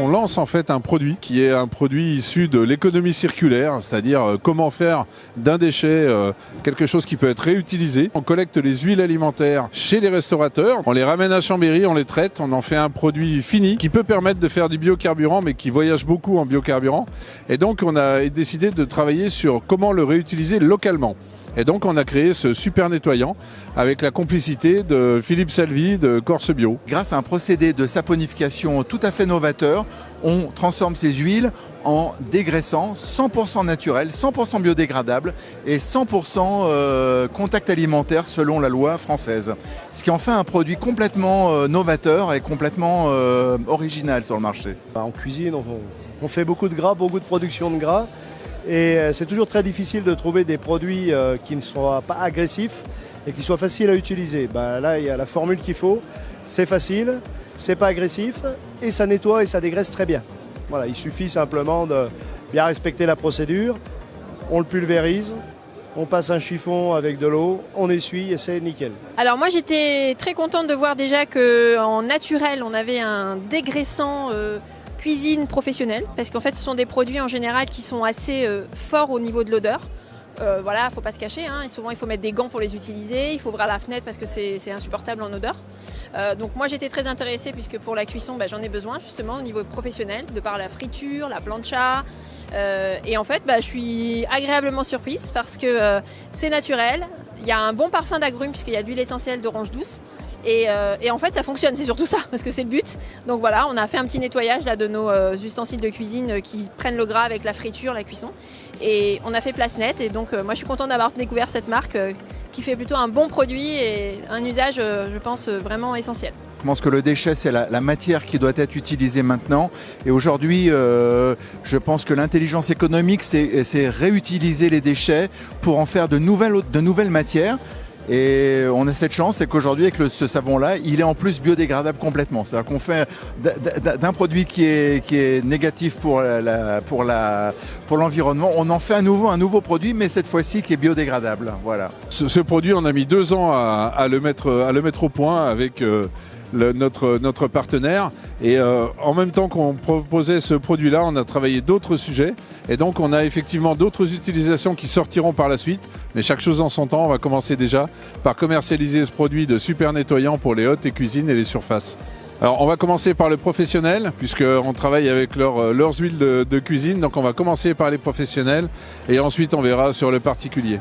On lance en fait un produit qui est un produit issu de l'économie circulaire, c'est-à-dire comment faire d'un déchet quelque chose qui peut être réutilisé. On collecte les huiles alimentaires chez les restaurateurs, on les ramène à Chambéry, on les traite, on en fait un produit fini qui peut permettre de faire du biocarburant mais qui voyage beaucoup en biocarburant. Et donc on a décidé de travailler sur comment le réutiliser localement. Et donc on a créé ce super nettoyant avec la complicité de Philippe Salvi de Corse Bio. Grâce à un procédé de saponification tout à fait novateur, on transforme ces huiles en dégraissant 100% naturel, 100% biodégradable et 100% contact alimentaire selon la loi française. Ce qui en fait un produit complètement novateur et complètement original sur le marché. En cuisine, on fait beaucoup de gras, beaucoup de production de gras. Et c'est toujours très difficile de trouver des produits qui ne soient pas agressifs et qui soient faciles à utiliser. Là, il y a la formule qu'il faut. C'est facile, c'est pas agressif et ça nettoie et ça dégraisse très bien. Voilà, il suffit simplement de bien respecter la procédure. On le pulvérise, on passe un chiffon avec de l'eau, on essuie et c'est nickel. Alors moi j'étais très contente de voir déjà qu'en naturel on avait un dégraissant cuisine professionnelle, parce qu'en fait ce sont des produits en général qui sont assez forts au niveau de l'odeur. Voilà, faut pas se cacher, hein. Et souvent il faut mettre des gants pour les utiliser, il faut ouvrir la fenêtre parce que c'est insupportable en odeur. Donc moi j'étais très intéressée puisque pour la cuisson j'en ai besoin justement au niveau professionnel, de par la friture, la plancha. Et en fait je suis agréablement surprise parce que c'est naturel, il y a un bon parfum d'agrumes puisqu'il y a de l'huile essentielle d'orange douce. Et en fait ça fonctionne, c'est surtout ça, parce que c'est le but. Donc voilà, on a fait un petit nettoyage là, de nos ustensiles de cuisine qui prennent le gras avec la friture, la cuisson. Et on a fait place nette, et donc moi je suis contente d'avoir découvert cette marque qui fait plutôt un bon produit et un usage, je pense, vraiment essentiel. Je pense que le déchet, c'est la matière qui doit être utilisée maintenant. Et aujourd'hui, je pense que l'intelligence économique, c'est réutiliser les déchets pour en faire de nouvelles matières. Et on a cette chance, c'est qu'aujourd'hui, avec ce savon-là, il est en plus biodégradable complètement. C'est-à-dire qu'on fait d'un produit qui est négatif pour l'environnement, on en fait un nouveau produit, mais cette fois-ci qui est biodégradable. Voilà. Ce produit, on a mis 2 ans à le mettre au point avec notre partenaire. Et en même temps qu'on proposait ce produit-là, on a travaillé d'autres sujets. Et donc on a effectivement d'autres utilisations qui sortiront par la suite. Mais chaque chose en son temps, on va commencer déjà par commercialiser ce produit de super nettoyant pour les hôtes et cuisines et les surfaces. Alors on va commencer par le professionnel, puisqu'on travaille avec leurs huiles de cuisine. Donc on va commencer par les professionnels et ensuite on verra sur le particulier.